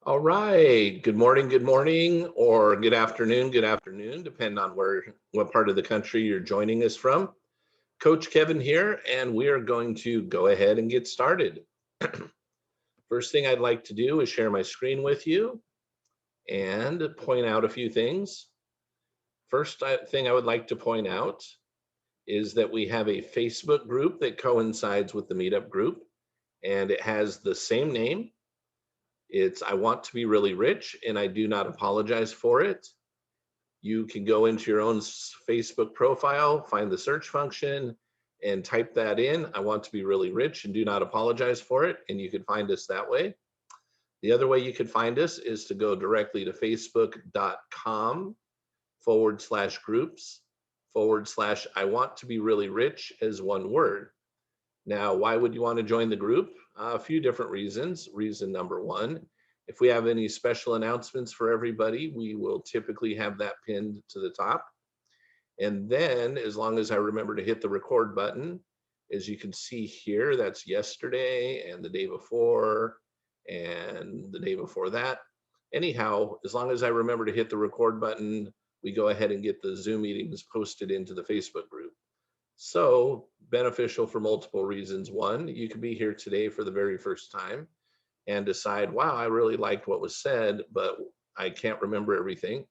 All right. Good morning, or good afternoon, depending on what part of the country you're joining us from. Coach Kevin here, and we are going to go ahead and get started. First thing I'd like to do is share my screen with you and point out a few things. First thing I would like to point out is that we have a Facebook group that coincides with the meetup group, and it has the same name. It's I want to be really rich, and I do not apologize for it. You can go into your own Facebook profile, find the search function, and type that in. I want to be really rich and do not apologize for it. And you can find us that way. The other way you could find us is to go directly to facebook.com/groups/ I want to be really rich as one word. Now, why would you want to join the group? A few different reasons. Reason number one, if we have any special announcements for everybody, we will typically have that pinned to the top. And then as long as I remember to hit the record button, as you can see here, that's yesterday and the day before and the day before that. Anyhow, as long as I remember to hit the record button, we go ahead and get the Zoom meetings posted into the Facebook group. So beneficial for multiple reasons. One, you could be here today for the very first time and decide, wow, I really liked what was said, but I can't remember everything.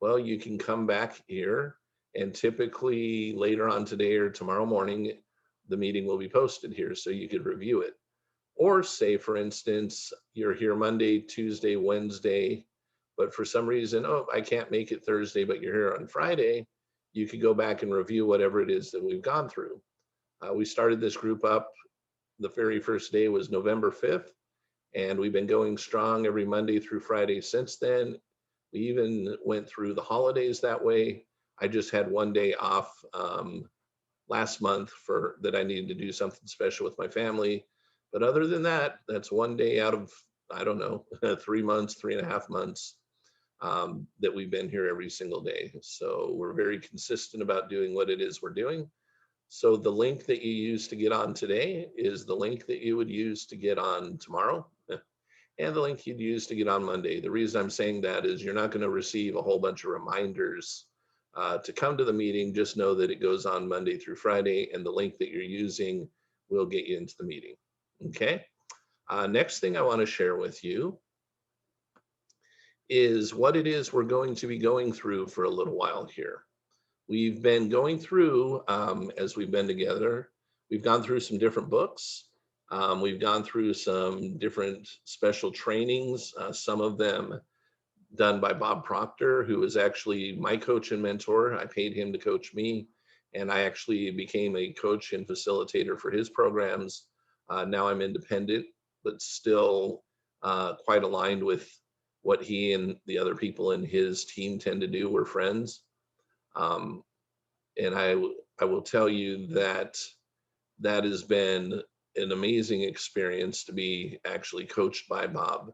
Well, you can come back here, and typically later on today or tomorrow morning, the meeting will be posted here so you could review it. Or say, for instance, you're here Monday, Tuesday, Wednesday, but for some reason, oh, I can't make it Thursday, but you're here on Friday, you could go back and review whatever it is that we've gone through. We started this group up, the very first day was November 5th, and we've been going strong every Monday through Friday since then. We even went through the holidays that way. I just had one day off last month for that I needed to do something special with my family. But other than that, that's one day out of, I don't know, 3 months, 3.5 months that we've been here every single day. So we're very consistent about doing what it is we're doing. So the link that you use to get on today is the link that you would use to get on tomorrow, and the link you'd use to get on Monday. The reason I'm saying that is you're not going to receive a whole bunch of reminders to come to the meeting. Just know that it goes on Monday through Friday, and the link that you're using will get you into the meeting. Okay. Next thing I want to share with you is what it is we're going to be going through for a little while here. We've been going through, as we've been together, we've gone through some different books. We've gone through some different special trainings, some of them done by Bob Proctor, who is actually my coach and mentor. I paid him to coach me, and I actually became a coach and facilitator for his programs. Now I'm independent, but still quite aligned with what he and the other people in his team tend to do. We're friends. And I will tell you that that has been an amazing experience to be actually coached by Bob.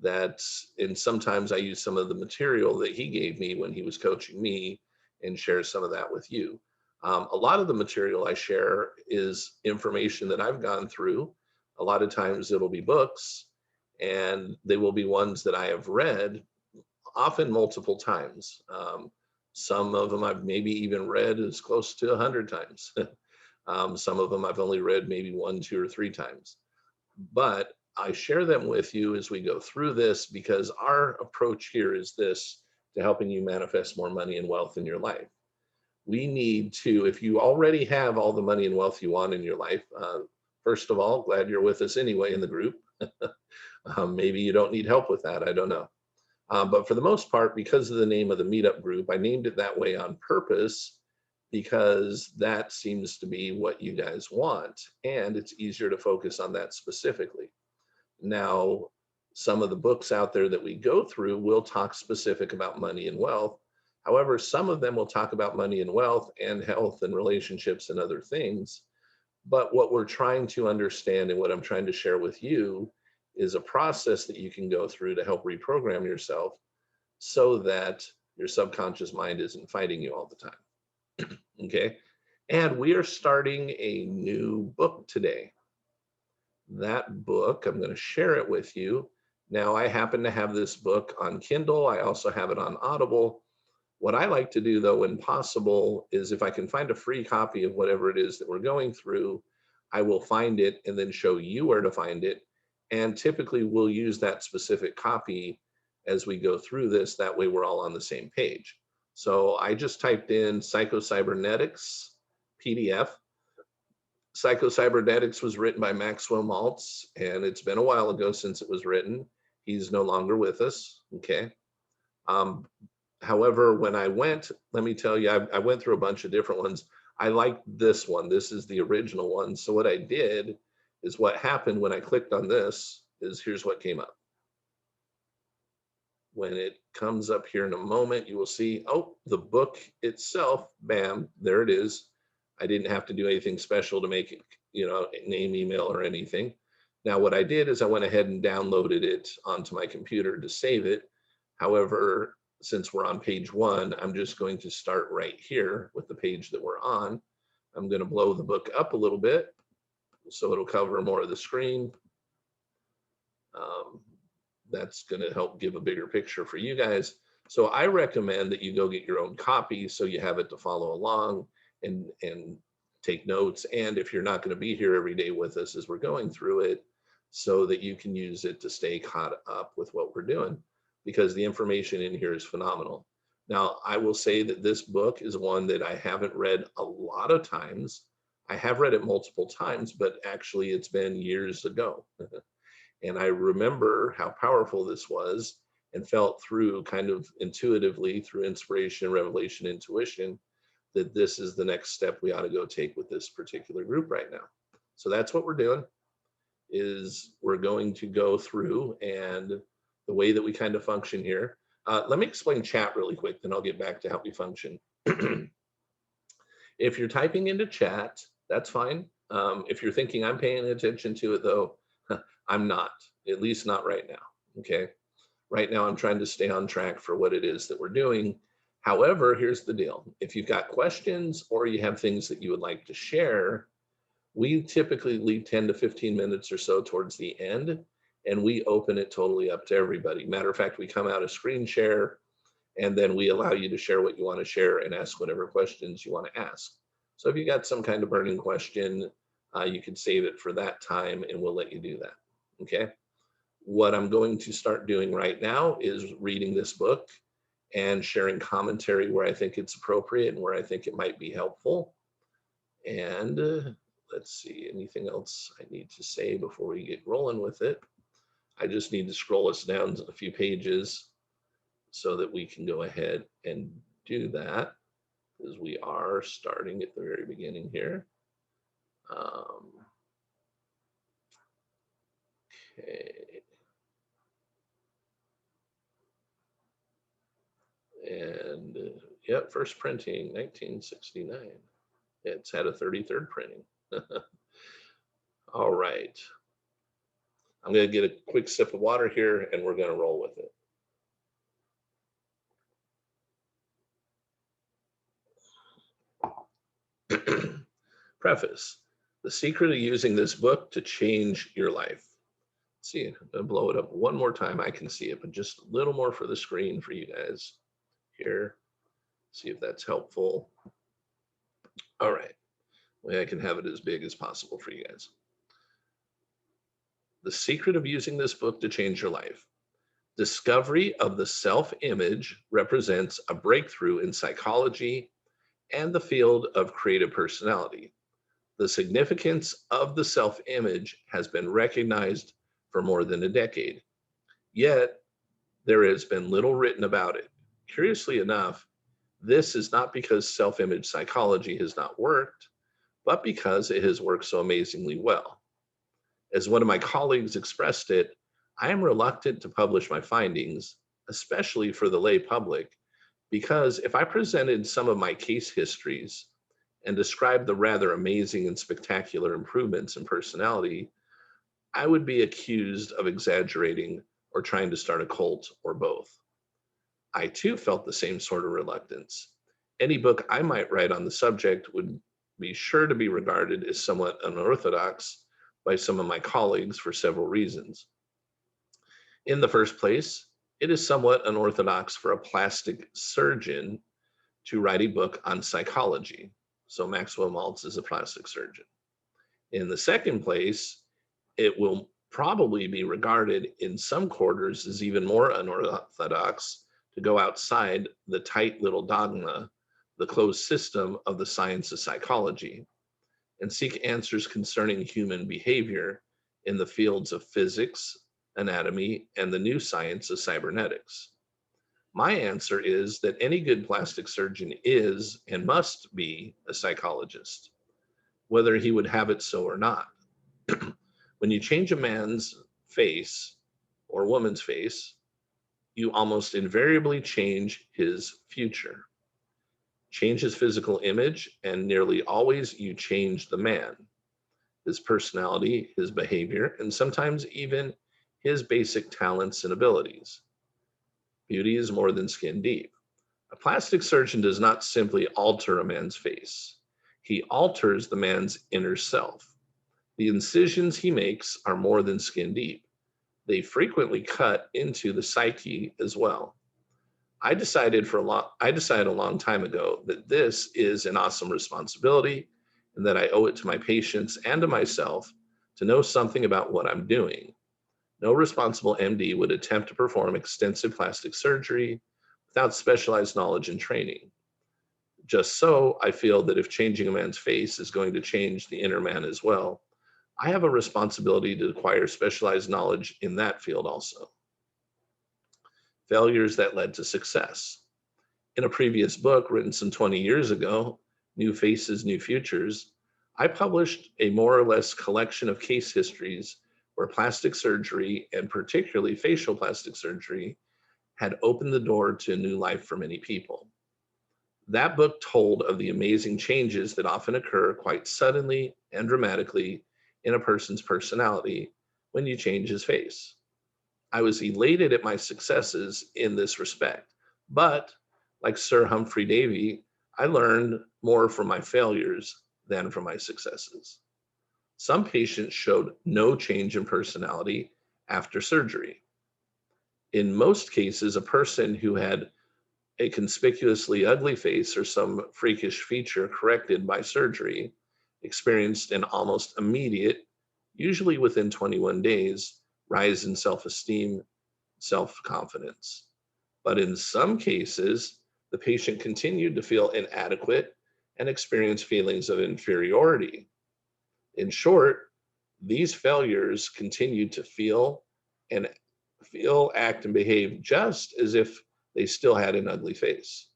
And sometimes I use some of the material that he gave me when he was coaching me and share some of that with you. A lot of the material I share is information that I've gone through. A lot of times it'll be books, and they will be ones that I have read, often multiple times. Some of them I've maybe even read as close to 100 times. Some of them I've only read maybe 1, 2, or 3 times. But I share them with you as we go through this, because our approach here is this: to helping you manifest more money and wealth in your life. We need to, if you already have all the money and wealth you want in your life, first of all, glad you're with us anyway in the group. Maybe you don't need help with that, I don't know. But for the most part, because of the name of the meetup group, I named it that way on purpose, because that seems to be what you guys want, and it's easier to focus on that specifically. Now, some of the books out there that we go through will talk specific about money and wealth. However, some of them will talk about money and wealth and health and relationships and other things. But what we're trying to understand, and what I'm trying to share with you, is a process that you can go through to help reprogram yourself so that your subconscious mind isn't fighting you all the time. Okay. And we are starting a new book today. That book, I'm going to share it with you. Now, I happen to have this book on Kindle. I also have it on Audible. What I like to do, though, when possible, is if I can find a free copy of whatever it is that we're going through, I will find it and then show you where to find it. And typically, we'll use that specific copy as we go through this. That way, we're all on the same page. So I just typed in Cybernetics PDF. Cybernetics was written by Maxwell Maltz, and it's been a while ago since it was written. He's no longer with us, okay? However, when I went, let me tell you, I went through a bunch of different ones. I liked this one. This is the original one. So what I did is, what happened when I clicked on this is, here's what came up. When it comes up here in a moment, you will see, oh, the book itself, bam, there it is. I didn't have to do anything special to make it, name, email, or anything. Now, what I did is I went ahead and downloaded it onto my computer to save it. However, since we're on page 1, I'm just going to start right here with the page that we're on. I'm going to blow the book up a little bit so it'll cover more of the screen. That's going to help give a bigger picture for you guys. So I recommend that you go get your own copy so you have it to follow along and take notes. And if you're not going to be here every day with us as we're going through it, so that you can use it to stay caught up with what we're doing, because the information in here is phenomenal. Now, I will say that this book is one that I haven't read a lot of times. I have read it multiple times, but actually it's been years ago. And I remember how powerful this was, and felt through kind of intuitively, through inspiration, revelation, intuition, that this is the next step we ought to go take with this particular group right now. So that's what we're doing, is we're going to go through, and the way that we kind of function here. Let me explain chat really quick, then I'll get back to how we function. If you're typing into chat, that's fine. If you're thinking I'm paying attention to it, though, I'm not, at least not right now, okay? Right now, I'm trying to stay on track for what it is that we're doing. However, here's the deal. If you've got questions or you have things that you would like to share, we typically leave 10 to 15 minutes or so towards the end, and we open it totally up to everybody. Matter of fact, we come out of screen share, and then we allow you to share what you want to share and ask whatever questions you want to ask. So if you got some kind of burning question, you can save it for that time, and we'll let you do that. Okay, what I'm going to start doing right now is reading this book and sharing commentary where I think it's appropriate and where I think it might be helpful. And let's see, anything else I need to say before we get rolling with it? I just need to scroll us down a few pages so that we can go ahead and do that, because we are starting at the very beginning here. Okay. And yep, first printing, 1969. It's had a 33rd printing. All right. I'm going to get a quick sip of water here, and we're going to roll with it. Preface. The secret of using this book to change your life. See, I'm going to blow it up one more time. I can see it, but just a little more for the screen for you guys here. See if that's helpful. All right. Well, I can have it as big as possible for you guys. The secret of using this book to change your life. Discovery of the self-image represents a breakthrough in psychology and the field of creative personality. The significance of the self-image has been recognized for more than a decade, yet there has been little written about it. Curiously enough, this is not because self-image psychology has not worked, but because it has worked so amazingly well. As one of my colleagues expressed it, I am reluctant to publish my findings, especially for the lay public, because if I presented some of my case histories and described the rather amazing and spectacular improvements in personality, I would be accused of exaggerating or trying to start a cult, or both. I too felt the same sort of reluctance. Any book I might write on the subject would be sure to be regarded as somewhat unorthodox by some of my colleagues for several reasons. In the first place, it is somewhat unorthodox for a plastic surgeon to write a book on psychology. So Maxwell Maltz is a plastic surgeon. In the second place, it will probably be regarded in some quarters as even more unorthodox to go outside the tight little dogma, the closed system of the science of psychology, and seek answers concerning human behavior in the fields of physics, anatomy, and the new science of cybernetics. My answer is that any good plastic surgeon is and must be a psychologist, whether he would have it so or not. When you change a man's face or woman's face, you almost invariably change his future, change his physical image, and nearly always you change the man, his personality, his behavior, and sometimes even his basic talents and abilities. Beauty is more than skin deep. A plastic surgeon does not simply alter a man's face. He alters the man's inner self. The incisions he makes are more than skin deep. They frequently cut into the psyche as well. I decided a long time ago that this is an awesome responsibility and that I owe it to my patients and to myself to know something about what I'm doing. No responsible MD would attempt to perform extensive plastic surgery without specialized knowledge and training. Just so, I feel that if changing a man's face is going to change the inner man as well, I have a responsibility to acquire specialized knowledge in that field also. Failures that led to success. In a previous book written some 20 years ago, New Faces, New Futures, I published a more or less collection of case histories where plastic surgery, and particularly facial plastic surgery, had opened the door to a new life for many people. That book told of the amazing changes that often occur quite suddenly and dramatically in a person's personality when you change his face. I was elated at my successes in this respect, but like Sir Humphrey Davy, I learned more from my failures than from my successes. Some patients showed no change in personality after surgery. In most cases, a person who had a conspicuously ugly face or some freakish feature corrected by surgery experienced an almost immediate, usually within 21 days, rise in self-esteem, self-confidence. But in some cases, the patient continued to feel inadequate and experience feelings of inferiority. In short, these failures continued to and act, and behave just as if they still had an ugly face.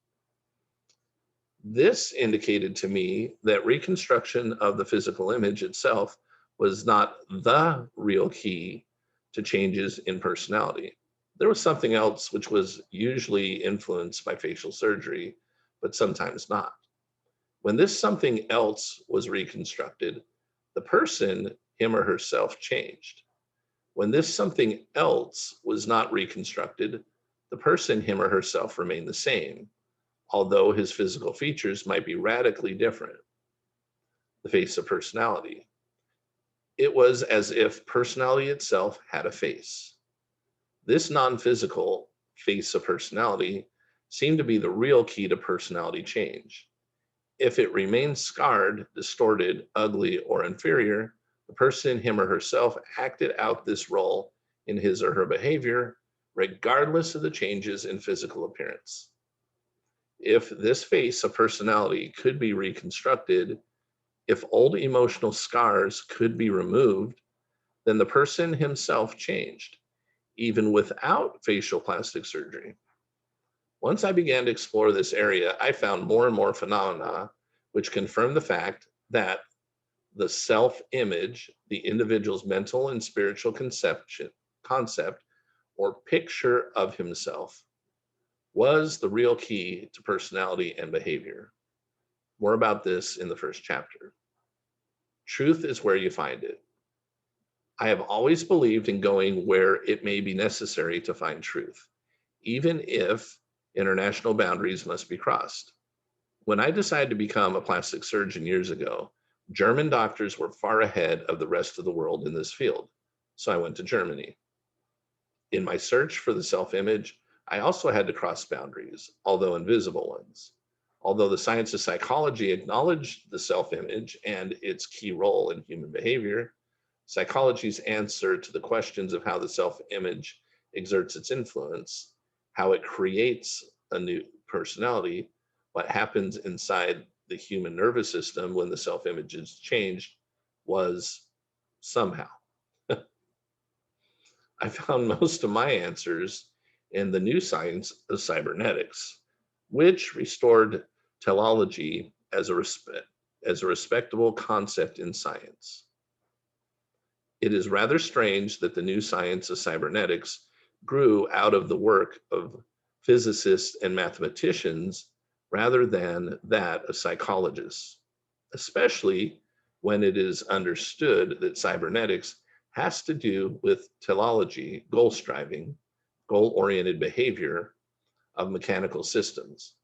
This indicated to me that reconstruction of the physical image itself was not the real key to changes in personality. There was something else which was usually influenced by facial surgery, but sometimes not. When this something else was reconstructed, the person, him or herself, changed. When this something else was not reconstructed, the person, him or herself, remained the same, although his physical features might be radically different. The face of personality. It was as if personality itself had a face. This non-physical face of personality seemed to be the real key to personality change. If it remained scarred, distorted, ugly, or inferior, the person, him or herself, acted out this role in his or her behavior, regardless of the changes in physical appearance. If this face of personality could be reconstructed, if old emotional scars could be removed, then the person himself changed, even without facial plastic surgery. Once I began to explore this area, I found more and more phenomena which confirmed the fact that the self-image, the individual's mental and spiritual concept or picture of himself, was the real key to personality and behavior. More about this in the first chapter. Truth is where you find it. I have always believed in going where it may be necessary to find truth, even if international boundaries must be crossed. When I decided to become a plastic surgeon years ago, German doctors were far ahead of the rest of the world in this field, so I went to Germany. In my search for the self-image, I also had to cross boundaries, although invisible ones. Although the science of psychology acknowledged the self-image and its key role in human behavior, psychology's answer to the questions of how the self-image exerts its influence, how it creates a new personality, what happens inside the human nervous system when the self-image is changed, was somehow. I found most of my answers in the new science of cybernetics, which restored teleology as a respectable concept in science. It is rather strange that the new science of cybernetics grew out of the work of physicists and mathematicians rather than that of psychologists, especially when it is understood that cybernetics has to do with teleology, goal striving, goal-oriented behavior of mechanical systems.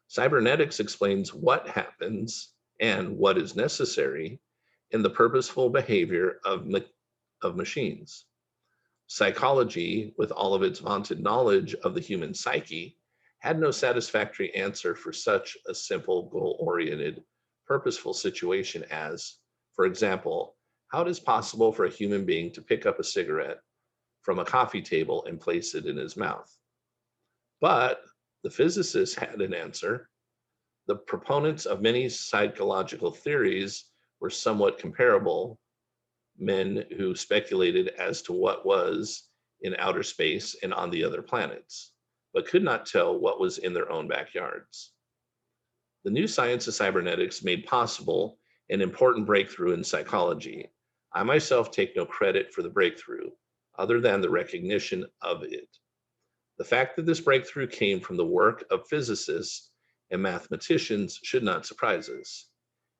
Cybernetics explains what happens and what is necessary in the purposeful behavior of machines. Psychology, with all of its vaunted knowledge of the human psyche, had no satisfactory answer for such a simple, goal-oriented, purposeful situation as, for example, how it is possible for a human being to pick up a cigarette from a coffee table and place it in his mouth. But the physicists had an answer. The proponents of many psychological theories were somewhat comparable, men who speculated as to what was in outer space and on the other planets, but could not tell what was in their own backyards. The new science of cybernetics made possible an important breakthrough in psychology. I myself take no credit for the breakthrough, other than the recognition of it. The fact that this breakthrough came from the work of physicists and mathematicians should not surprise us.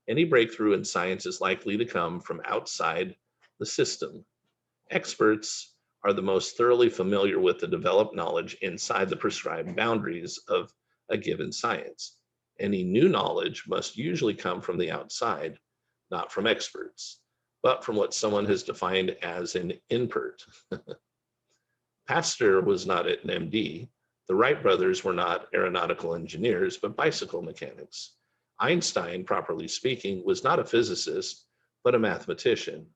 Any breakthrough in science is likely to come from outside the system. Experts are the most thoroughly familiar with the developed knowledge inside the prescribed boundaries of a given science. Any new knowledge must usually come from the outside, not from experts, but from what someone has defined as an invert. Pasteur was not an MD. The Wright brothers were not aeronautical engineers, but bicycle mechanics. Einstein, properly speaking, was not a physicist, but a mathematician.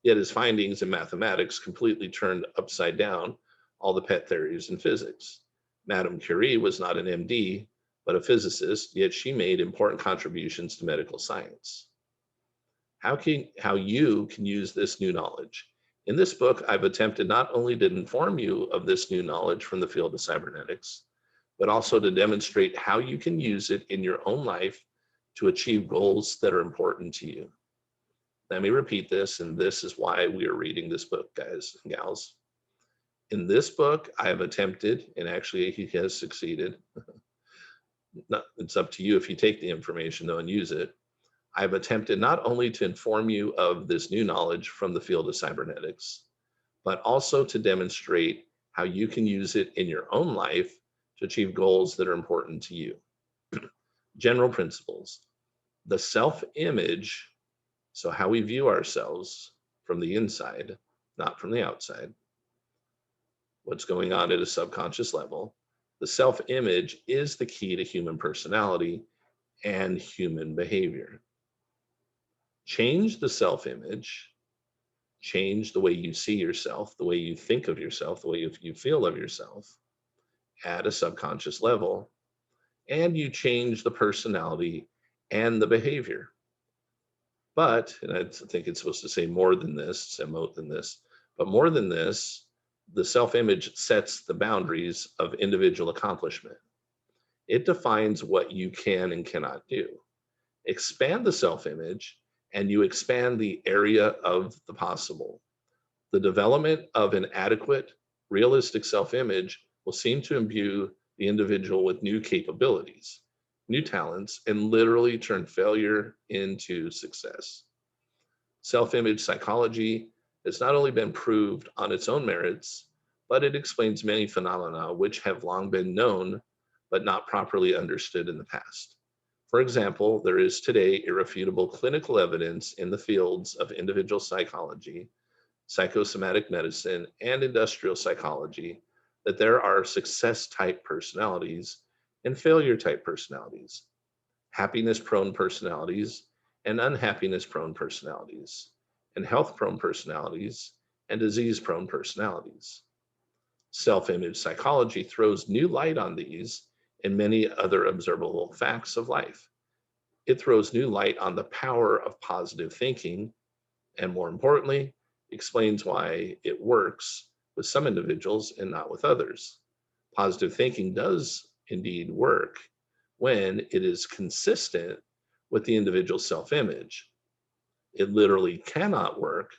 Yet his findings in mathematics completely turned upside down all the pet theories in physics. Madame Curie was not an MD, but a physicist, yet she made important contributions to medical science. How you can use this new knowledge. In this book, I've attempted not only to inform you of this new knowledge from the field of cybernetics, but also to demonstrate how you can use it in your own life to achieve goals that are important to you. Let me repeat this, and this is why we are reading this book, guys and gals. In this book, I have attempted, and actually he has succeeded. It's up to you if you take the information though and use it. I've attempted not only to inform you of this new knowledge from the field of cybernetics, but also to demonstrate how you can use it in your own life to achieve goals that are important to you. General principles. The self-image, so how we view ourselves from the inside, not from the outside, what's going on at a subconscious level. The self-image is the key to human personality and human behavior. Change the self-image, change the way you see yourself, the way you think of yourself, the way you feel of yourself at a subconscious level, and you change the personality and the behavior. But, and I think it's supposed to say more than this, but more than this, the self-image sets the boundaries of individual accomplishment. It defines what you can and cannot do. Expand the self-image, and you expand the area of the possible. The development of an adequate, realistic self-image will seem to imbue the individual with new capabilities, new talents, and literally turn failure into success. Self-image psychology has not only been proved on its own merits, but it explains many phenomena which have long been known, but not properly understood in the past. For example, there is today irrefutable clinical evidence in the fields of individual psychology psychosomatic medicine, and industrial psychology that there are success type personalities and failure type personalities, happiness prone personalities and unhappiness prone personalities, and health prone personalities and disease prone personalities. Self image psychology throws new light on these and many other observable facts of life. It throws new light on the power of positive thinking, and more importantly, explains why it works with some individuals and not with others. Positive thinking does indeed work when it is consistent with the individual's self image. It literally cannot work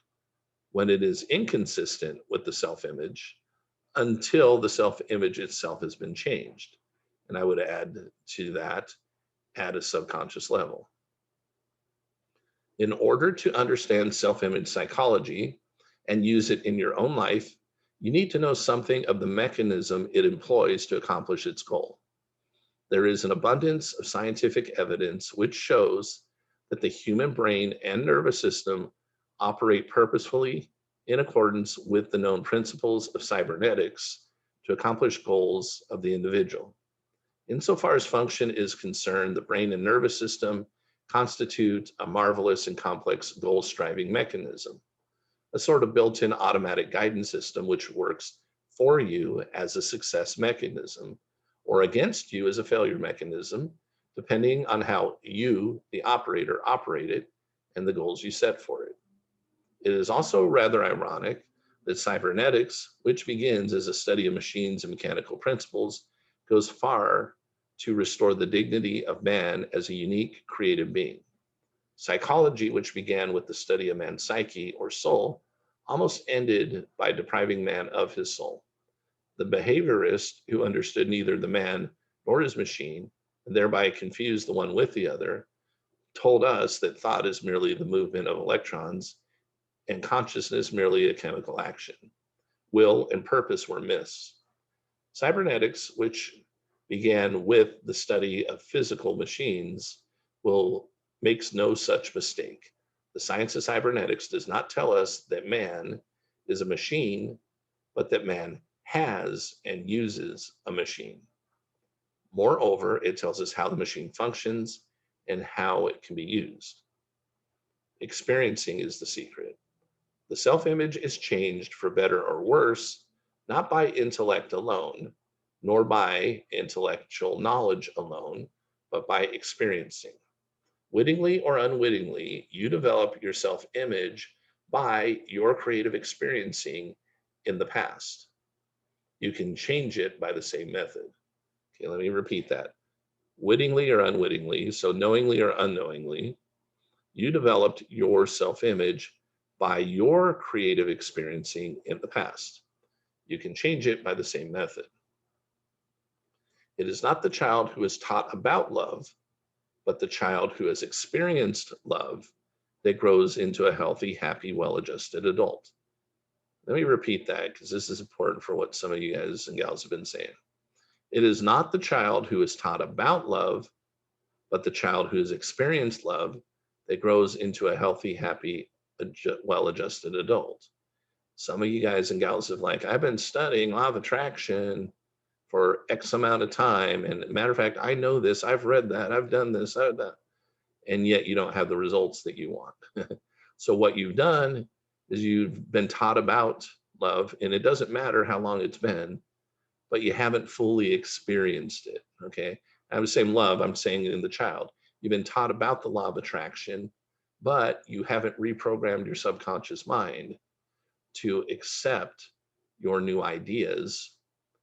when it is inconsistent with the self image until the self image itself has been changed. And I would add to that at a subconscious level. In order to understand self image psychology and use it in your own life, you need to know something of the mechanism it employs to accomplish its goal. There is an abundance of scientific evidence which shows that the human brain and nervous system operate purposefully in accordance with the known principles of cybernetics to accomplish goals of the individual. Insofar as function is concerned, the brain and nervous system constitute a marvelous and complex goal striving mechanism, a sort of built in automatic guidance system which works for you as a success mechanism or against you as a failure mechanism, depending on how you, the operator, operate it and the goals you set for it. It is also rather ironic that cybernetics, which begins as a study of machines and mechanical principles, goes far to restore the dignity of man as a unique creative being. Psychology, which began with the study of man's psyche or soul, almost ended by depriving man of his soul. The behaviorist, who understood neither the man nor his machine, and thereby confused the one with the other, told us that thought is merely the movement of electrons and consciousness merely a chemical action. Will and purpose were myths. Cybernetics, which began with the study of physical machines, makes no such mistake. The science of cybernetics does not tell us that man is a machine, but that man has and uses a machine. Moreover, it tells us how the machine functions and how it can be used. Experiencing is the secret. The self-image is changed for better or worse, not by intellect alone, nor by intellectual knowledge alone, but by experiencing. Wittingly or unwittingly, you develop your self-image by your creative experiencing in the past. You can change it by the same method. Okay, let me repeat that. Wittingly or unwittingly, so knowingly or unknowingly, you developed your self-image by your creative experiencing in the past. You can change it by the same method. It is not the child who is taught about love, but the child who has experienced love that grows into a healthy, happy, well-adjusted adult. Let me repeat that because this is important for what some of you guys and gals have been saying. It is not the child who is taught about love, but the child who has experienced love that grows into a healthy, happy, well-adjusted adult. Some of you guys and gals have I've been studying law of attraction for X amount of time. And matter of fact, I know this, I've read that, I've done this, I've done, and yet you don't have the results that you want. So what you've done is you've been taught about love, and it doesn't matter how long it's been, but you haven't fully experienced it, okay? I'm saying love, I'm saying in the child. You've been taught about the law of attraction, but you haven't reprogrammed your subconscious mind to accept your new ideas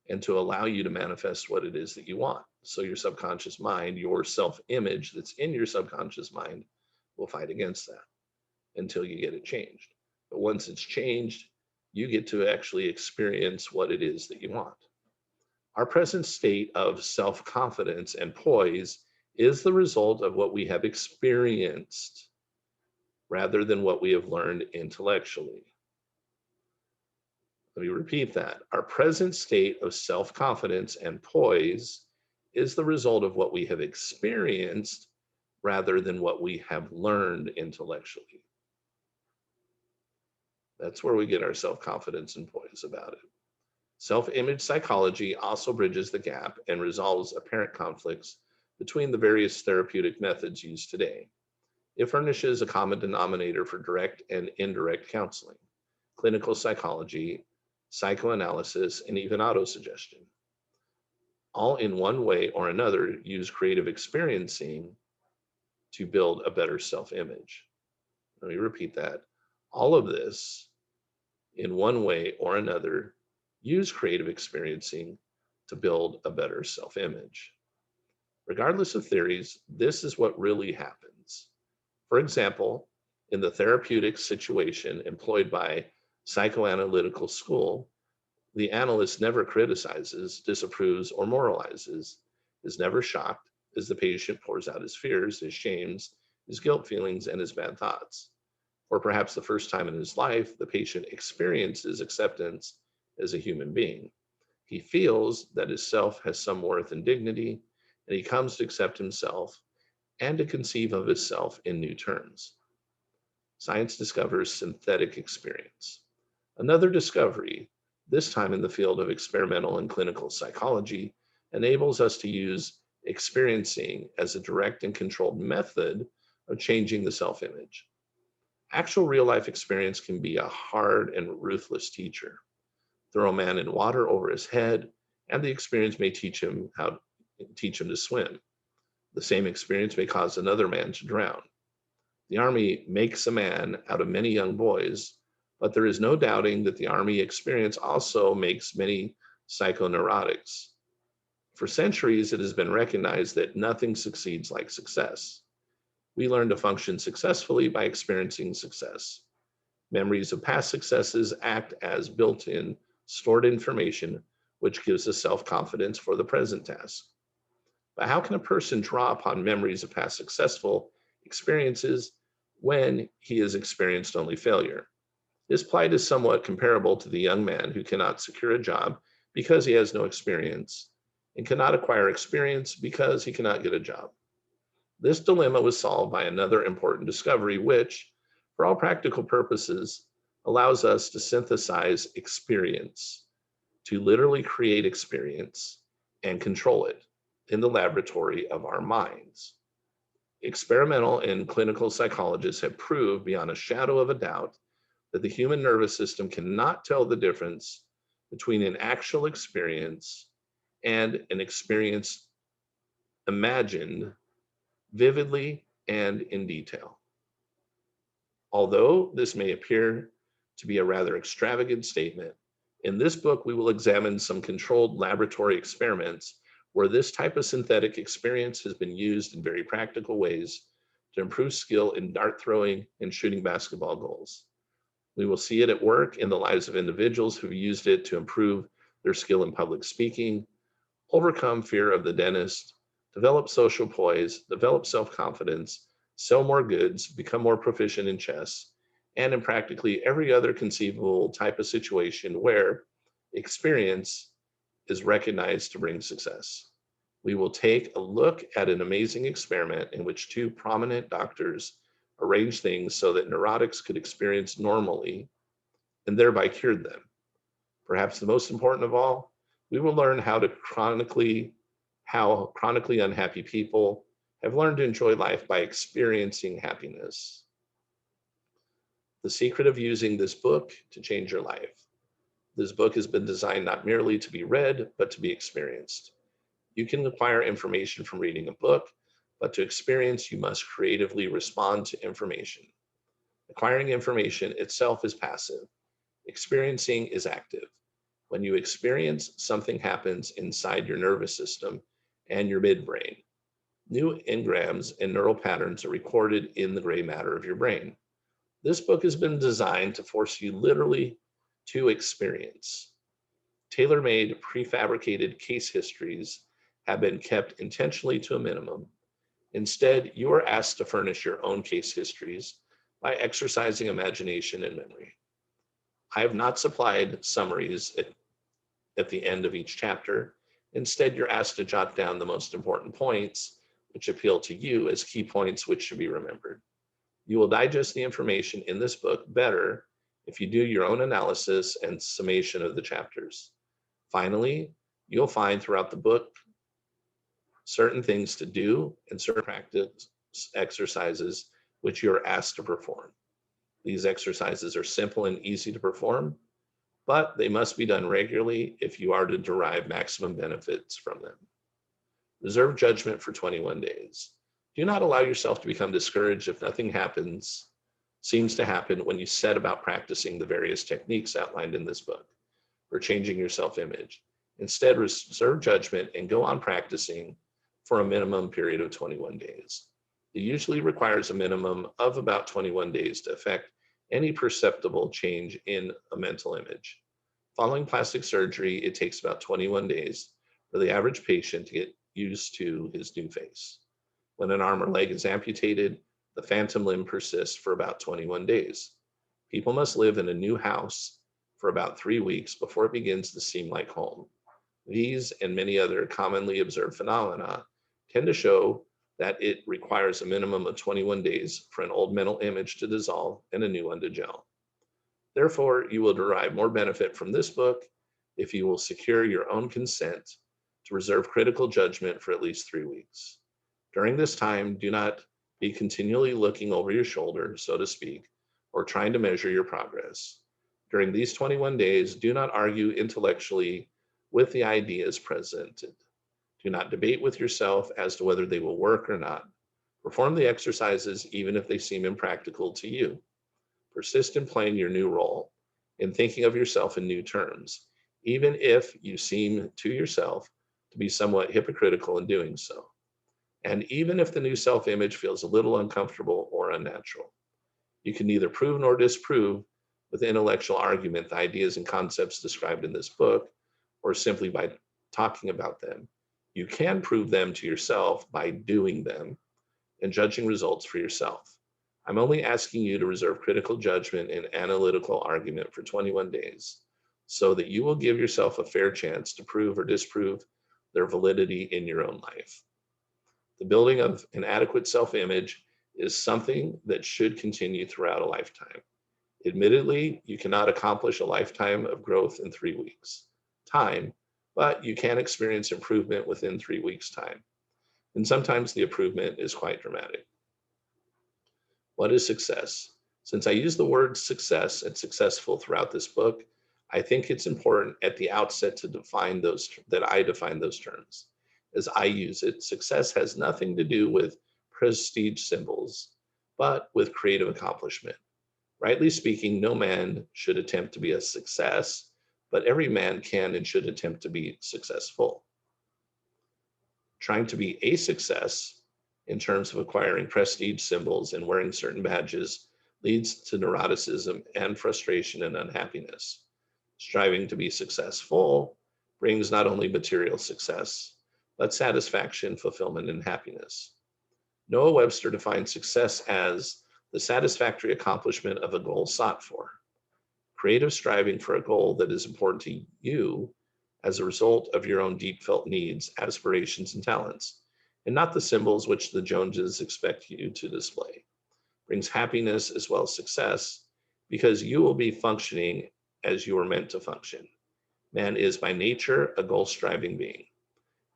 and to allow you to manifest what it is that you want. So your subconscious mind, your self-image that's in your subconscious mind will fight against that until you get it changed. But once it's changed, you get to actually experience what it is that you want. Our present state of self-confidence and poise is the result of what we have experienced rather than what we have learned intellectually. Let me repeat that. Our present state of self-confidence and poise is the result of what we have experienced rather than what we have learned intellectually. That's where we get our self-confidence and poise about it. Self-image psychology also bridges the gap and resolves apparent conflicts between the various therapeutic methods used today. It furnishes a common denominator for direct and indirect counseling, clinical psychology, psychoanalysis, and even autosuggestion. All in one way or another use creative experiencing to build a better self-image. Let me repeat that. All of this, in one way or another, use creative experiencing to build a better self-image. Regardless of theories, this is what really happens. For example, in the therapeutic situation employed by psychoanalytical school, the analyst never criticizes, disapproves, or moralizes, is never shocked as the patient pours out his fears, his shames, his guilt feelings, and his bad thoughts. For perhaps the first time in his life, the patient experiences acceptance as a human being. He feels that his self has some worth and dignity, and he comes to accept himself and to conceive of himself in new terms. Science discovers synthetic experience. Another discovery, this time in the field of experimental and clinical psychology, enables us to use experiencing as a direct and controlled method of changing the self-image. Actual real-life experience can be a hard and ruthless teacher. Throw a man in water over his head, and the experience may teach him to swim. The same experience may cause another man to drown. The Army makes a man out of many young boys, but there is no doubting that the Army experience also makes many psychoneurotics. For centuries, it has been recognized that nothing succeeds like success. We learn to function successfully by experiencing success. Memories of past successes act as built-in, stored information, which gives us self-confidence for the present task. But how can a person draw upon memories of past successful experiences when he has experienced only failure? This plight is somewhat comparable to the young man who cannot secure a job because he has no experience and cannot acquire experience because he cannot get a job. This dilemma was solved by another important discovery, which, for all practical purposes, allows us to synthesize experience, to literally create experience and control it in the laboratory of our minds. Experimental and clinical psychologists have proved beyond a shadow of a doubt that the human nervous system cannot tell the difference between an actual experience and an experience imagined vividly and in detail. Although this may appear to be a rather extravagant statement, in this book we will examine some controlled laboratory experiments where this type of synthetic experience has been used in very practical ways to improve skill in dart throwing and shooting basketball goals. We will see it at work in the lives of individuals who've used it to improve their skill in public speaking, overcome fear of the dentist, develop social poise, develop self-confidence, sell more goods, become more proficient in chess, and in practically every other conceivable type of situation where experience is recognized to bring success. We will take a look at an amazing experiment in which two prominent doctors arranged things so that neurotics could experience normally and thereby cured them. Perhaps the most important of all, we will learn how chronically unhappy people have learned to enjoy life by experiencing happiness. The secret of using this book to change your life. This book has been designed not merely to be read, but to be experienced. You can acquire information from reading a book, but to experience, you must creatively respond to information. Acquiring information itself is passive. Experiencing is active. When you experience, something happens inside your nervous system and your midbrain. New engrams and neural patterns are recorded in the gray matter of your brain. This book has been designed to force you literally to experience. Tailor-made, prefabricated case histories have been kept intentionally to a minimum. Instead, you are asked to furnish your own case histories by exercising imagination and memory. I have not supplied summaries at the end of each chapter. Instead, you're asked to jot down the most important points which appeal to you as key points which should be remembered. You will digest the information in this book better if you do your own analysis and summation of the chapters. Finally, you'll find throughout the book certain things to do and certain practice exercises which you're asked to perform. These exercises are simple and easy to perform, but they must be done regularly if you are to derive maximum benefits from them. Reserve judgment for 21 days. Do not allow yourself to become discouraged if nothing seems to happen when you set about practicing the various techniques outlined in this book for changing your self-image. Instead, reserve judgment and go on practicing for a minimum period of 21 days. It usually requires a minimum of about 21 days to effect any perceptible change in a mental image. Following plastic surgery, it takes about 21 days for the average patient to get used to his new face. When an arm or leg is amputated, the phantom limb persists for about 21 days. People must live in a new house for about 3 weeks before it begins to seem like home. These and many other commonly observed phenomena tend to show that it requires a minimum of 21 days for an old mental image to dissolve and a new one to gel. Therefore, you will derive more benefit from this book if you will secure your own consent to reserve critical judgment for at least 3 weeks. During this time, do not be continually looking over your shoulder, so to speak, or trying to measure your progress. During these 21 days, do not argue intellectually with the ideas presented. Do not debate with yourself as to whether they will work or not. Perform the exercises even if they seem impractical to you. Persist in playing your new role, in thinking of yourself in new terms, even if you seem to yourself to be somewhat hypocritical in doing so. And even if the new self-image feels a little uncomfortable or unnatural. You can neither prove nor disprove with intellectual argument the ideas and concepts described in this book, or simply by talking about them. You can prove them to yourself by doing them and judging results for yourself. I'm only asking you to reserve critical judgment and analytical argument for 21 days so that you will give yourself a fair chance to prove or disprove their validity in your own life. The building of an adequate self-image is something that should continue throughout a lifetime. Admittedly, you cannot accomplish a lifetime of growth in 3 weeks' time, but you can experience improvement within 3 weeks' time. And sometimes the improvement is quite dramatic. What is success? Since I use the word success and successful throughout this book, I think it's important at the outset to define those terms. As I use it, success has nothing to do with prestige symbols, but with creative accomplishment. Rightly speaking, no man should attempt to be a success, but every man can and should attempt to be successful. Trying to be a success in terms of acquiring prestige symbols and wearing certain badges leads to neuroticism and frustration and unhappiness. Striving to be successful brings not only material success, but satisfaction, fulfillment, and happiness. Noah Webster defines success as the satisfactory accomplishment of a goal sought for. Creative striving for a goal that is important to you as a result of your own deep felt needs, aspirations, and talents, and not the symbols which the Joneses expect you to display. Brings happiness as well as success because you will be functioning as you are meant to function. Man is by nature a goal striving being.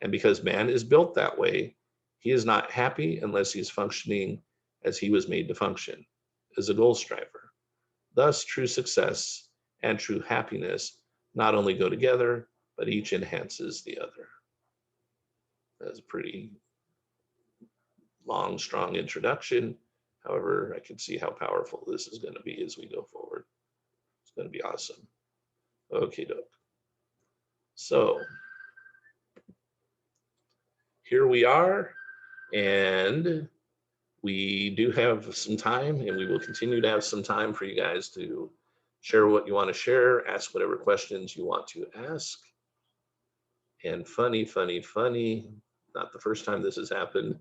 And because man is built that way, he is not happy unless he is functioning as he was made to function, as a goal striver. Thus, true success and true happiness not only go together, but each enhances the other. That's a pretty long, strong introduction. However, I can see how powerful this is going to be as we go forward. It's going to be awesome. Okay, doke. So here we are, and we do have some time, and we will continue to have some time for you guys to share what you want to share, ask whatever questions you want to ask. And funny, not the first time this has happened.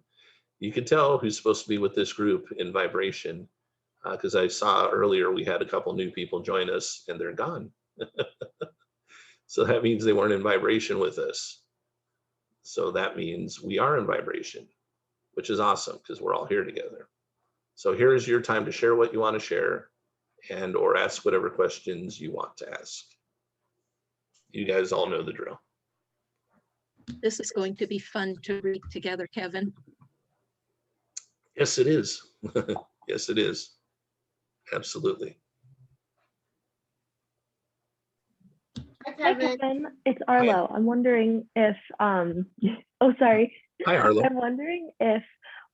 You can tell who's supposed to be with this group in vibration, because I saw earlier we had a couple new people join us and they're gone. So that means they weren't in vibration with us. So that means we are in vibration, which is awesome because we're all here together. So here's your time to share what you want to share. and or ask whatever questions you want to ask. You guys all know the drill. This is going to be fun to read together, Kevin. Yes, it is. Yes, it is. Absolutely. Hi, Kevin. It's Arlo. I'm wondering if, oh, sorry. Hi, Arlo. I'm wondering if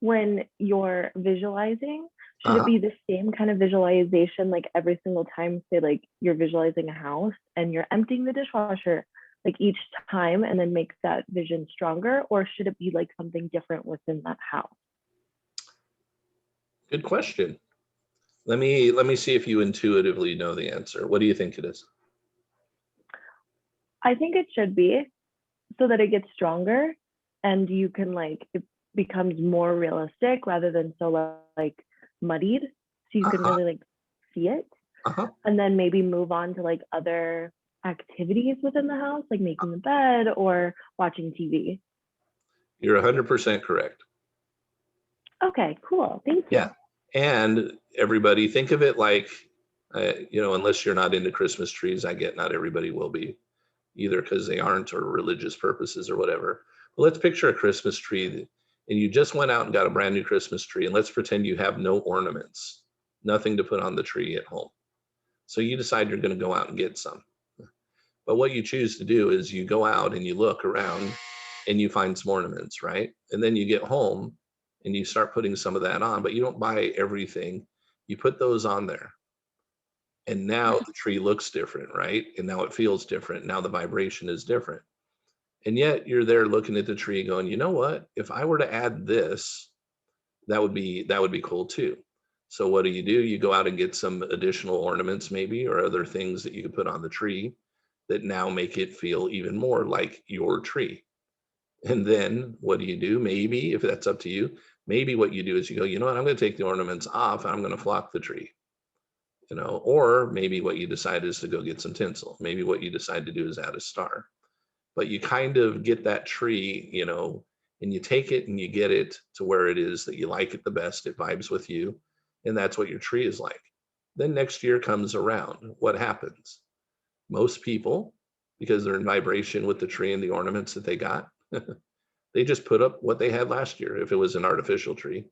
when you're visualizing, should it be the same kind of visualization like every single time, say like you're visualizing a house and you're emptying the dishwasher like each time and then makes that vision stronger, or should it be like something different within that house? Good question. Let me see if you intuitively know the answer. What do you think it is? I think it should be so that it gets stronger and you can like, it becomes more realistic rather than so like muddied. So you can really like see it and then maybe move on to like other activities within the house, like making the bed or watching TV. You're 100% correct. Okay, cool. Thank you. Yeah. And everybody think of it like, you know, unless you're not into Christmas trees, I get not everybody will be either because they aren't or religious purposes or whatever. But let's picture a Christmas tree and you just went out and got a brand new Christmas tree, and let's pretend you have no ornaments, nothing to put on the tree at home. So you decide you're going to go out and get some. But what you choose to do is you go out and you look around and you find some ornaments, right? And then you get home and you start putting some of that on, but you don't buy everything. You put those on there. And now the tree looks different, right? And now it feels different. Now the vibration is different. And yet you're there looking at the tree going, you know what? If I were to add this, that would be cool too. So what do? You go out and get some additional ornaments maybe, or other things that you could put on the tree that now make it feel even more like your tree. And then what do? Maybe, if that's up to you, maybe what you do is you go, you know what? I'm going to take the ornaments off and I'm going to flock the tree. You know, or maybe what you decide is to go get some tinsel. Maybe what you decide to do is add a star. But you kind of get that tree, you know, and you take it and you get it to where it is that you like it the best. It vibes with you. And that's what your tree is like. Then next year comes around. What happens? Most people, because they're in vibration with the tree and the ornaments that they got, they just put up what they had last year. If it was an artificial tree,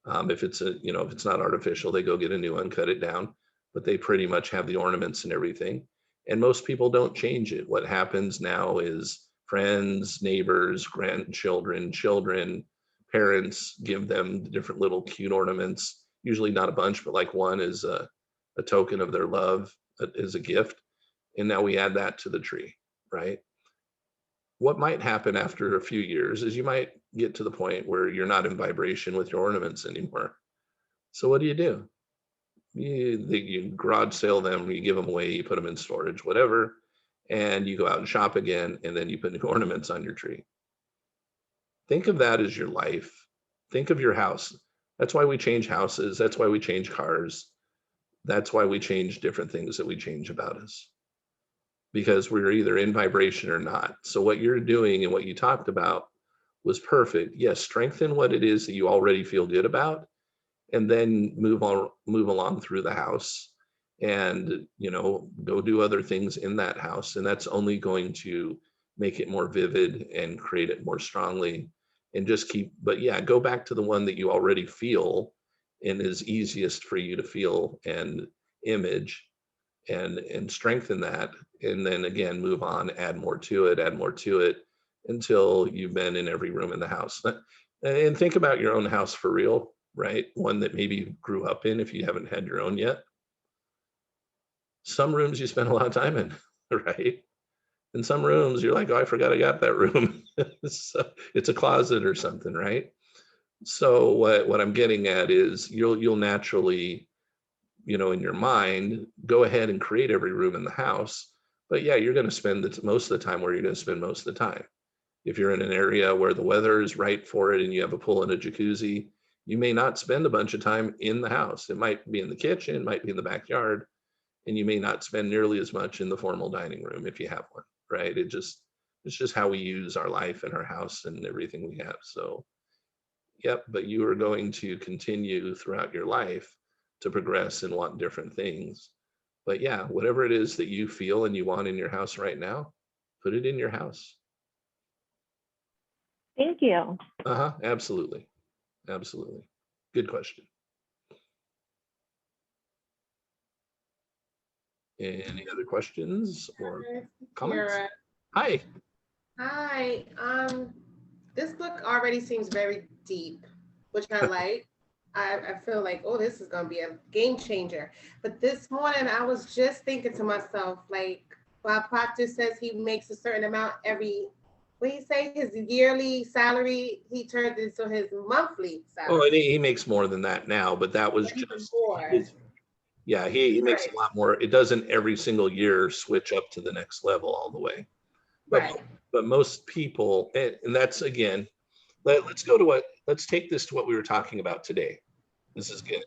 if it's if it's not artificial, they go get a new one, cut it down, but they pretty much have the ornaments and everything. And most people don't change it. What happens now is friends, neighbors, grandchildren, children, parents give them different little cute ornaments, usually not a bunch, but like one is a token of their love, is a gift. And now we add that to the tree, right? What might happen after a few years is you might get to the point where you're not in vibration with your ornaments anymore. So what do? You garage sale them, you give them away, you put them in storage, whatever, and you go out and shop again, and then you put new ornaments on your tree. Think of that as your life. Think of your house. That's why we change houses. That's why we change cars. That's why we change different things that we change about us. Because we're either in vibration or not. So what you're doing and what you talked about was perfect. Yes, strengthen what it is that you already feel good about, and then move along through the house and go do other things in that house, and that's only going to make it more vivid and create it more strongly. And just go back to the one that you already feel and is easiest for you to feel and image, and strengthen that, and then again move on, add more to it until you've been in every room in the house. And think about your own house for real, right? One that maybe you grew up in if you haven't had your own yet. Some rooms you spend a lot of time in, right? In some rooms you're like, oh, I forgot I got that room. So it's a closet or something, right? So what I'm getting at is you'll naturally, in your mind, go ahead and create every room in the house. But yeah, you're going to spend most of the time where you're going to spend most of the time. If you're in an area where the weather is right for it and you have a pool and a jacuzzi, you may not spend a bunch of time in the house. It might be in the kitchen, it might be in the backyard, and you may not spend nearly as much in the formal dining room if you have one, right? It's just how we use our life and our house and everything we have. So, yep, but you are going to continue throughout your life to progress and want different things. But yeah, whatever it is that you feel and you want in your house right now, put it in your house. Thank you. Absolutely. Absolutely. Good question. Any other questions or comments? Kira. Hi. Hi. This book already seems very deep, which I like. I feel like, oh, this is gonna be a game changer. But this morning I was just thinking to myself, like, Bob Proctor says he makes a certain amount every, what he say, his yearly salary, he turned into his monthly salary. Oh, and he makes more than that now, but that was Even just more. yeah, he makes Right. a lot more. It doesn't every single year switch up to the next level all the way. But Right. but most people, and that's again, let's take this to what we were talking about today. This is good.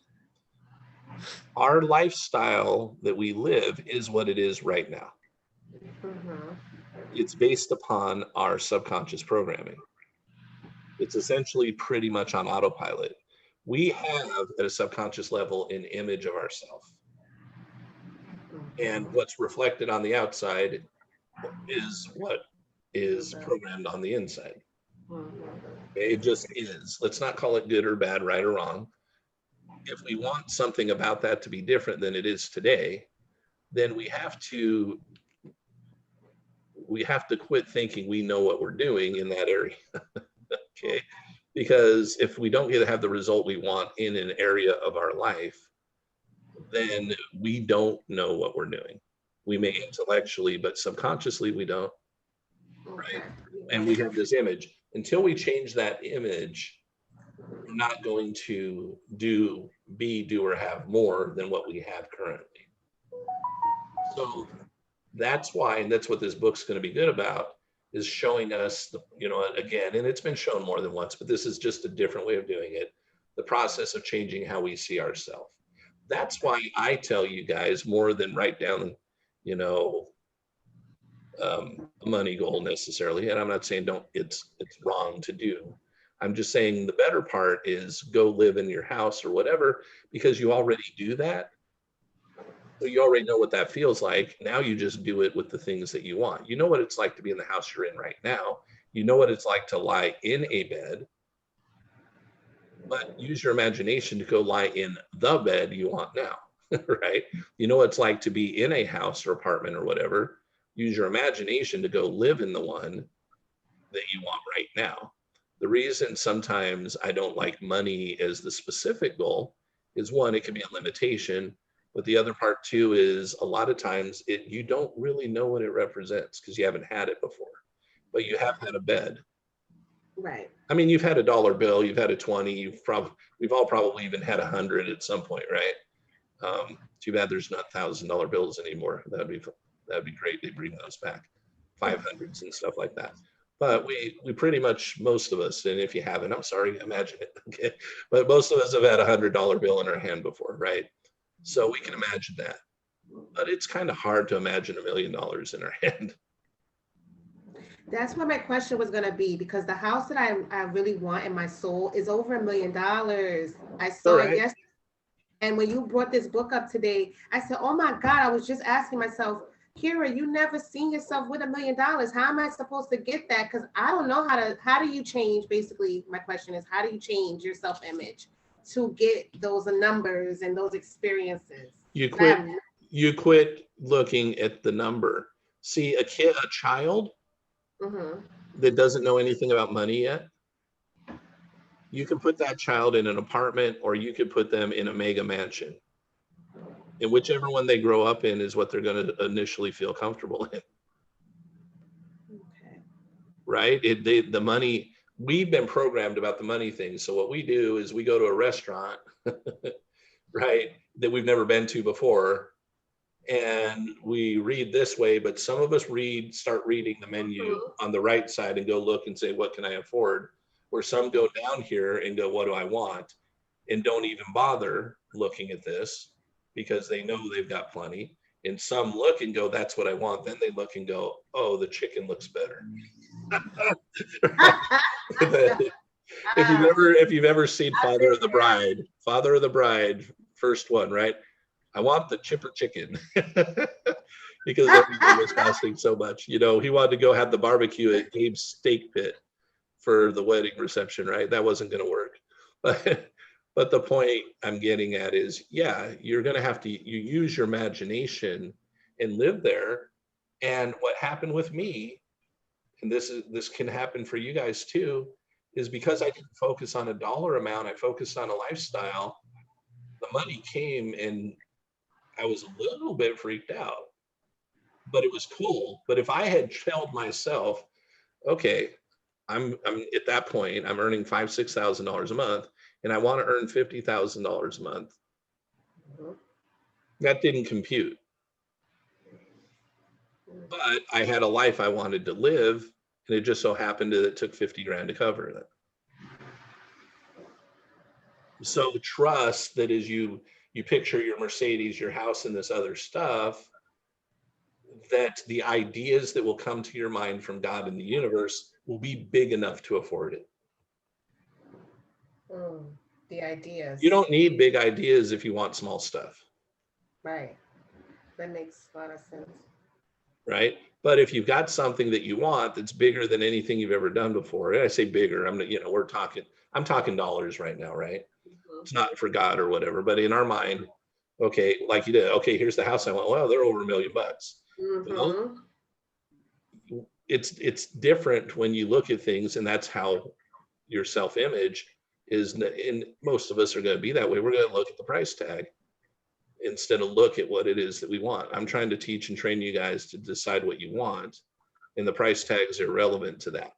Our lifestyle that we live is what it is right now. Mhm. It's based upon our subconscious programming. It's essentially pretty much on autopilot. We have at a subconscious level an image of ourselves. And what's reflected on the outside is what is programmed on the inside. It just is. Let's not call it good or bad, right or wrong. If we want something about that to be different than it is today, then we have to quit thinking we know what we're doing in that area. Okay, because if we don't get to have the result we want in an area of our life, then we don't know what we're doing. We may intellectually, but subconsciously we don't, right? And we have this image. Until we change that image, we're not going to do or have more than what we have currently. So that's why, and that's what this book's going to be good about, is showing us, again, and it's been shown more than once, but this is just a different way of doing it, the process of changing how we see ourselves. That's why I tell you guys more than write down, a money goal necessarily. And I'm not saying it's wrong to do. I'm just saying the better part is go live in your house or whatever, because you already do that. So you already know what that feels like. Now you just do it with the things that you want. You know what it's like to be in the house you're in right now. You know what it's like to lie in a bed, but use your imagination to go lie in the bed you want now, right? You know what it's like to be in a house or apartment or whatever. Use your imagination to go live in the one that you want right now. The reason sometimes I don't like money as the specific goal is, one, it can be a limitation. But the other part too is a lot of times you don't really know what it represents because you haven't had it before, but you have had a bed. Right. I mean, you've had a dollar bill, you've had a 20, we've all probably even had 100 at some point, right? Too bad there's not $1,000 bills anymore. That'd be great. They bring those back, 500s and stuff like that. But we pretty much, most of us, and if you haven't, I'm sorry, imagine it. Okay, but most of us have had $100 bill in our hand before, right? So we can imagine that, but it's kind of hard to imagine $1 million in our hand. That's what my question was going to be, because the house that I really want in my soul is over $1 million. I saw it yesterday. And when you brought this book up today, I said, oh my God, I was just asking myself, Kira, you never seen yourself with $1 million. How am I supposed to get that? Because I don't know how do you change? Basically, my question is, how do you change your self-image to get those numbers and those experiences? You quit looking at the number. See, a child that doesn't know anything about money yet, you can put that child in an apartment or you could put them in a mega mansion. And whichever one they grow up in is what they're going to initially feel comfortable in. Okay. Right? The money, we've been programmed about the money thing. So what we do is we go to a restaurant, right, that we've never been to before, and we read this way, but some of us start reading the menu on the right side and go look and say, what can I afford? Where some go down here and go, what do I want? And don't even bother looking at this because they know they've got plenty. And some look and go, that's what I want. Then they look and go, oh, the chicken looks better. If you've ever seen Father of the Bride first one, right? I want the chipper chicken because everything was costing so much. You know, he wanted to go have the barbecue at Gabe's Steak Pit for the wedding reception, right? That wasn't going to work. But the point I'm getting at is, yeah, you're going to have to you use your imagination and live there. And what happened with me, and this can happen for you guys too, is because I didn't focus on a dollar amount, I focused on a lifestyle. The money came and I was a little bit freaked out, but it was cool. But if I had told myself, okay, I'm at that point, I'm earning $5,000-6,000 a month, and I want to earn $50,000 a month. That didn't compute. But I had a life I wanted to live, and it just so happened that it took 50 grand to cover it. So trust that as you picture your Mercedes, your house, and this other stuff, that the ideas that will come to your mind from God and the universe will be big enough to afford it. The ideas. You don't need big ideas if you want small stuff. Right. That makes a lot of sense. Right. But if you've got something that you want that's bigger than anything you've ever done before, and I say bigger, I'm talking dollars right now, right? It's not for God or whatever, but in our mind, okay, like you did, okay, here's the house I want. Well, they're over $1 million. Well, it's different when you look at things, and that's how your self-image is. And most of us are going to be that way. We're going to look at the price tag instead of look at what it is that we want. I'm trying to teach and train you guys to decide what you want, and the price tag is irrelevant to that.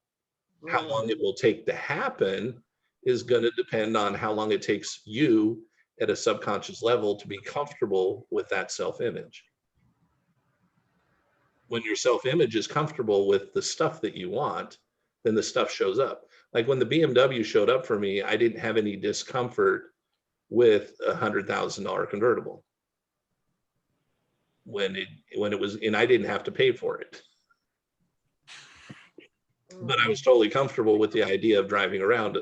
How long it will take to happen is going to depend on how long it takes you at a subconscious level to be comfortable with that self-image. When your self-image is comfortable with the stuff that you want, then the stuff shows up. Like when the BMW showed up for me, I didn't have any discomfort with $100,000 convertible. When it was, and I didn't have to pay for it. But I was totally comfortable with the idea of driving around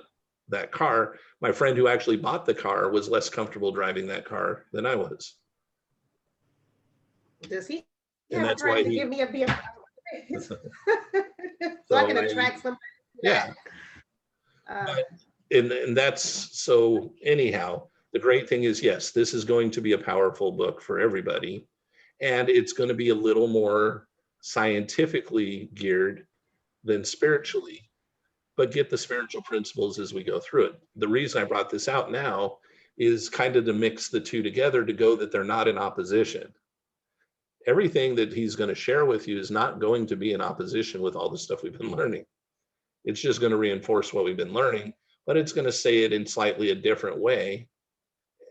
that car. My friend who actually bought the car was less comfortable driving that car than I was. Does he? And that's why he give me a BMW so I can attract somebody. Yeah. And that's so anyhow, the great thing is, yes, this is going to be a powerful book for everybody. And it's going to be a little more scientifically geared than spiritually, but get the spiritual principles as we go through it. The reason I brought this out now is kind of to mix the two together, to go that they're not in opposition. Everything that he's going to share with you is not going to be in opposition with all the stuff we've been learning. It's just going to reinforce what we've been learning, but it's going to say it in slightly a different way.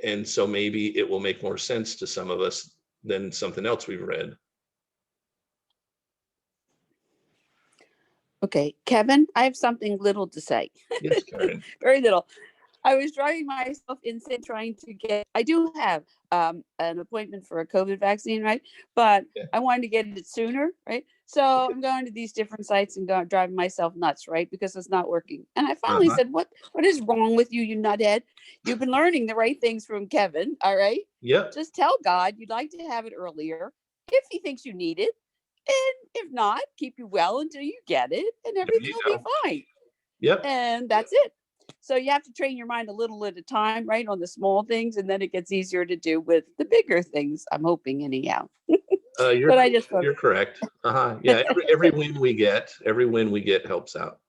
And so maybe it will make more sense to some of us than something else we've read. Okay, Kevin, I have something little to say. Yes, Karen. Very little. I was driving myself insane trying to get, I do have an appointment for a COVID vaccine, right? But Yeah. I wanted to get it sooner, right? So I'm going to these different sites and driving myself nuts, right? Because it's not working. And I finally said, what is wrong with you, you nuthead? You've been learning the right things from Kevin, all right? Yep. Just tell God you'd like to have it earlier if he thinks you need it. And if not, keep you well until you get it and everything will be fine. Yep. And that's it. So you have to train your mind a little at a time, right, on the small things, and then it gets easier to do with the bigger things. I'm hoping, anyhow. You're correct. Yeah, every win we get helps out.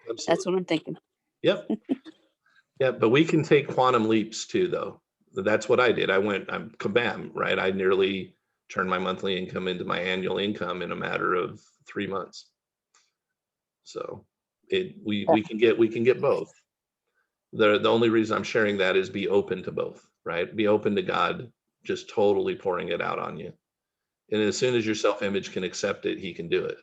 Absolutely. That's what I'm thinking. Yep. Yeah, but we can take quantum leaps too, though. That's what I did. I'm kabam, right? I nearly turned my monthly income into my annual income in a matter of 3 months. So we can get both. The only reason I'm sharing that is be open to both, right? Be open to God just totally pouring it out on you. And as soon as your self-image can accept it, he can do it.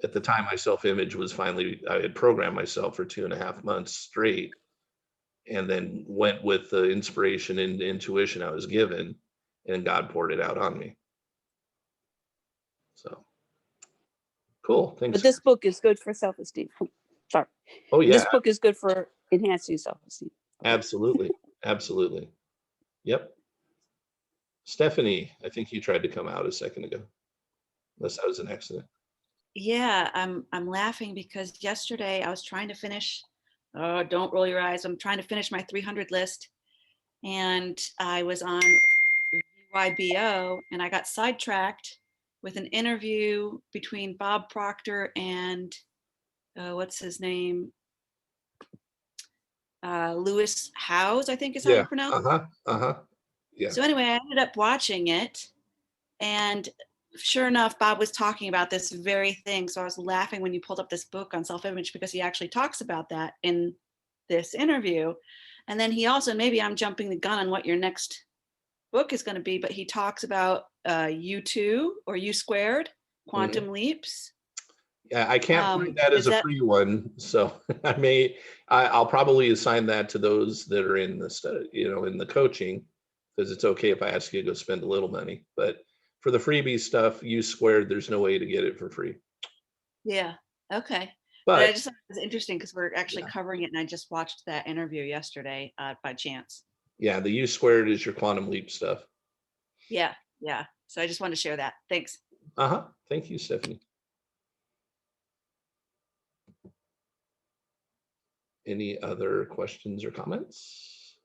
At the time, my self-image was I had programmed myself for 2.5 months straight, and then went with the inspiration and intuition I was given, and God poured it out on me. So cool. Thanks. But this book is good for self-esteem. Sorry. Oh, yeah. This book is good for enhancing self-esteem. Absolutely. Absolutely. Yep. Stephanie, I think you tried to come out a second ago, unless that was an accident. Yeah, I'm laughing because yesterday I was trying to finish, oh, don't roll your eyes. I'm trying to finish my 300 list, and I was on YBO and I got sidetracked with an interview between Bob Proctor and what's his name? Lewis Howes, I think is how you Yeah. pronounce it. Yeah. So anyway, I ended up watching it, and sure enough, Bob was talking about this very thing. So I was laughing when you pulled up this book on self-image, because he actually talks about that in this interview. And then he also, maybe I'm jumping the gun on what your next book is going to be, but he talks about U2 or U squared, quantum leaps. Yeah, I can't find that as a free one, so I'll probably assign that to those that are in the study, in the coaching, because it's okay if I ask you to go spend a little money. But for the freebie stuff, U squared, there's no way to get it for free. Yeah. Okay. But I just thought it was interesting because we're actually covering it, and I just watched that interview yesterday by chance. Yeah, the U squared is your quantum leap stuff. Yeah. Yeah. So I just wanted to share that. Thanks. Thank you, Stephanie. Any other questions or comments?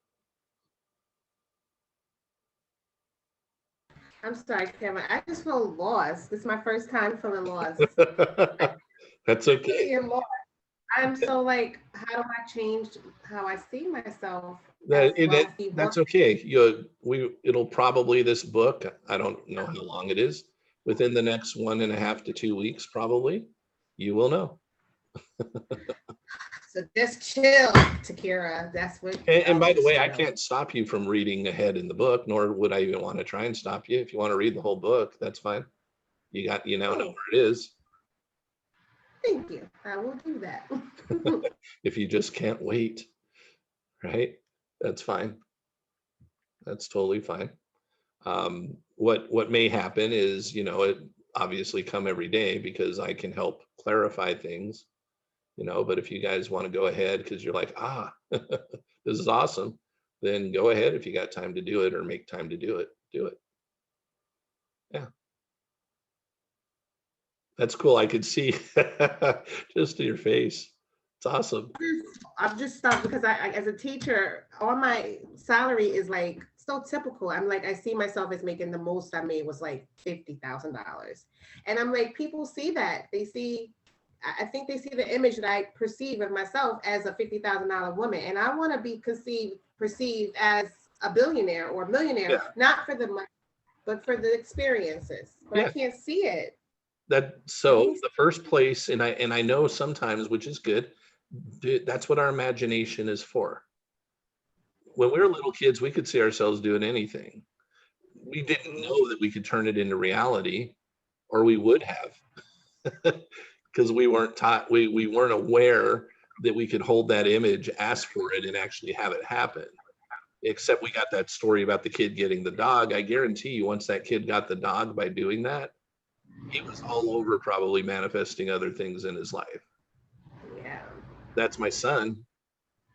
I'm sorry, Kevin. I just feel lost. This is my first time feeling lost. That's okay. I'm so like, how do I change how I see myself? That's okay. It'll probably, this book, I don't know how long it is, within the next 1.5 to 2 weeks, probably, you will know. So just chill, Takira. That's what. And by the way, I can't stop you from reading ahead in the book, nor would I even want to try and stop you. If you want to read the whole book, that's fine. You now know where it is. Thank you. I will do that. If you just can't wait, right? That's fine. That's totally fine. What may happen is, it obviously come every day because I can help clarify things, but if you guys want to go ahead because you're like, this is awesome, then go ahead. If you got time to do it or make time to do it, do it. Yeah. That's cool. I could see just in your face. It's awesome. I've just stopped because I, as a teacher, all my salary is like so typical. I'm like, I see myself as making the most I made was like $50,000. And I'm like, people see that. I think they see the image that I perceive of myself as a $50,000 woman. And I want to be perceived as a billionaire or a millionaire, not for the money, but for the experiences. But I can't see it. So the first place, and I know sometimes, which is good, that's what our imagination is for. When we were little kids, we could see ourselves doing anything. We didn't know that we could turn it into reality, or we would have, because we weren't taught, we weren't aware that we could hold that image, ask for it, and actually have it happen. Except we got that story about the kid getting the dog. I guarantee you, once that kid got the dog by doing that, he was all over probably manifesting other things in his life. Yeah. That's my son.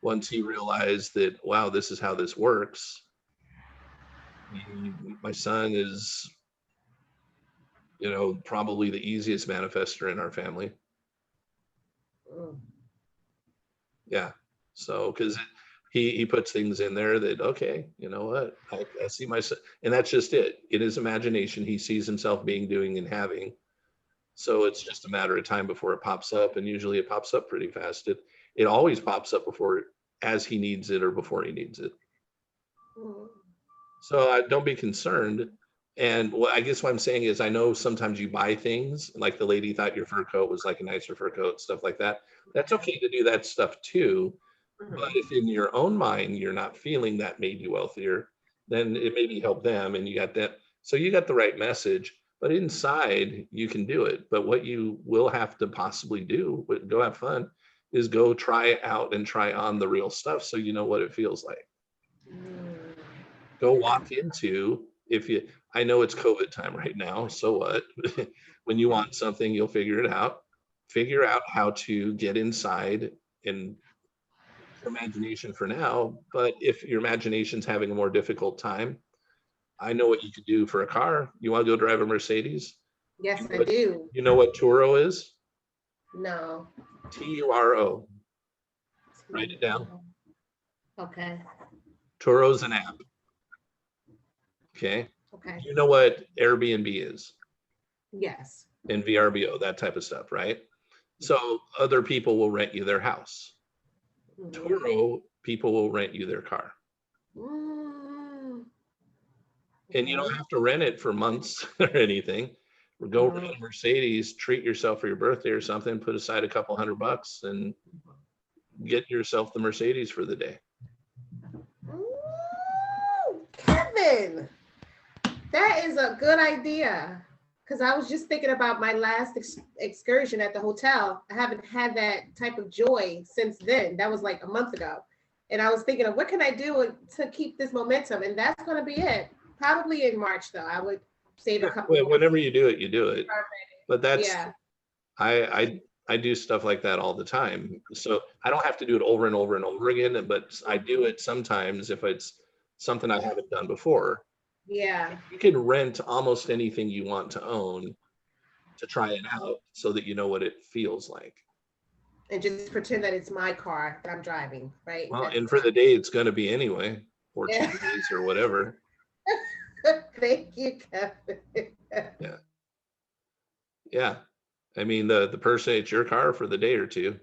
Once he realized that, wow, this is how this works. My son is, probably the easiest manifester in our family. Yeah. So, because he puts things in there that, okay, you know what, I see my son, and that's just it. In his imagination, he sees himself being, doing, and having. So it's just a matter of time before it pops up, and usually it pops up pretty fast. It always pops up as he needs it or before he needs it. So don't be concerned. And I guess what I'm saying is, I know sometimes you buy things, like the lady thought your fur coat was like a nicer fur coat, stuff like that. That's okay to do that stuff too. But if in your own mind you're not feeling that made you wealthier, then it maybe help them, and you got that. So you got the right message, but inside you can do it. But what you will have to possibly do, go have fun, is go try out and try on the real stuff so you know what it feels like. Go walk into, I know it's COVID time right now, so what? When you want something, you'll figure it out. Figure out how to get inside and your imagination for now, but if your imagination's having a more difficult time, I know what you could do for a car. You want to go drive a Mercedes? Yes, I do. You know what Turo is? No. Turo. Write it down. Okay. Turo's an app. Okay. Okay. You know what Airbnb is? Yes. And VRBO, that type of stuff, right? So other people will rent you their house. Turo, people will rent you their car. Mm. And you don't have to rent it for months or anything. Go rent a Mercedes, treat yourself for your birthday or something, put aside a couple $100 and get yourself the Mercedes for the day. Ooh, Kevin, that is a good idea. Because I was just thinking about my last excursion at the hotel. I haven't had that type of joy since then. That was like a month ago. And I was thinking of what can I do to keep this momentum? And that's going to be it. Probably in March, though. I would save a couple. Well, whenever you do it, you do it. But that's, yeah. I do stuff like that all the time. So I don't have to do it over and over and over again, but I do it sometimes if it's something I haven't done before. Yeah. You can rent almost anything you want to own to try it out so that you know what it feels like. And just pretend that it's my car that I'm driving, right? Well, and for the day it's going to be anyway, or 2 Yeah. days or whatever. Thank you, Kevin. Yeah. Yeah. I mean, the person, it's your car for the day or two.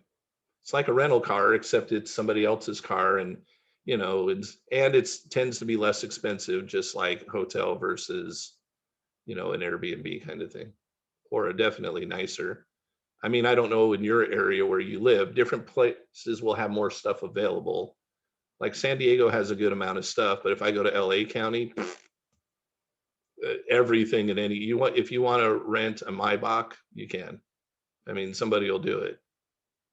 It's like a rental car, except it's somebody else's car, and you know, it's tends to be less expensive, just like hotel versus, you know, an Airbnb kind of thing, or definitely nicer. I mean, I don't know in your area where you live, different places will have more stuff available. Like San Diego has a good amount of stuff, but if I go to LA County, everything in any if you want to rent a Maybach, you can. I mean, somebody will do it.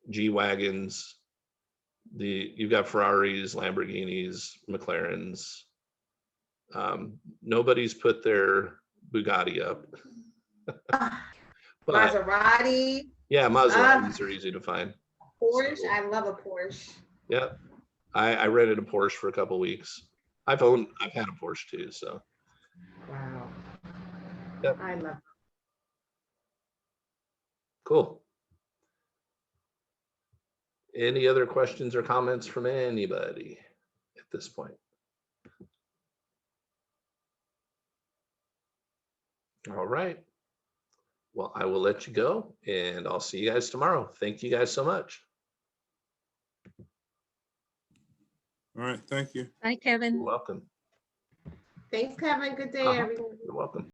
G-Wagons, you've got Ferraris, Lamborghinis, McLarens. Nobody's put their Bugatti up. But, Maserati. Yeah, Maseratis are easy to find. Porsche. So, I love a Porsche. Yeah. I rented a Porsche for a couple weeks. I've had a Porsche too, so. Wow. Yep. I love it. Cool. Any other questions or comments from anybody at this point? All right. Well, I will let you go and I'll see you guys tomorrow. Thank you guys so much. All right, thank you. Bye, Kevin. You're welcome. Thanks, Kevin. Good day, everyone. You're welcome.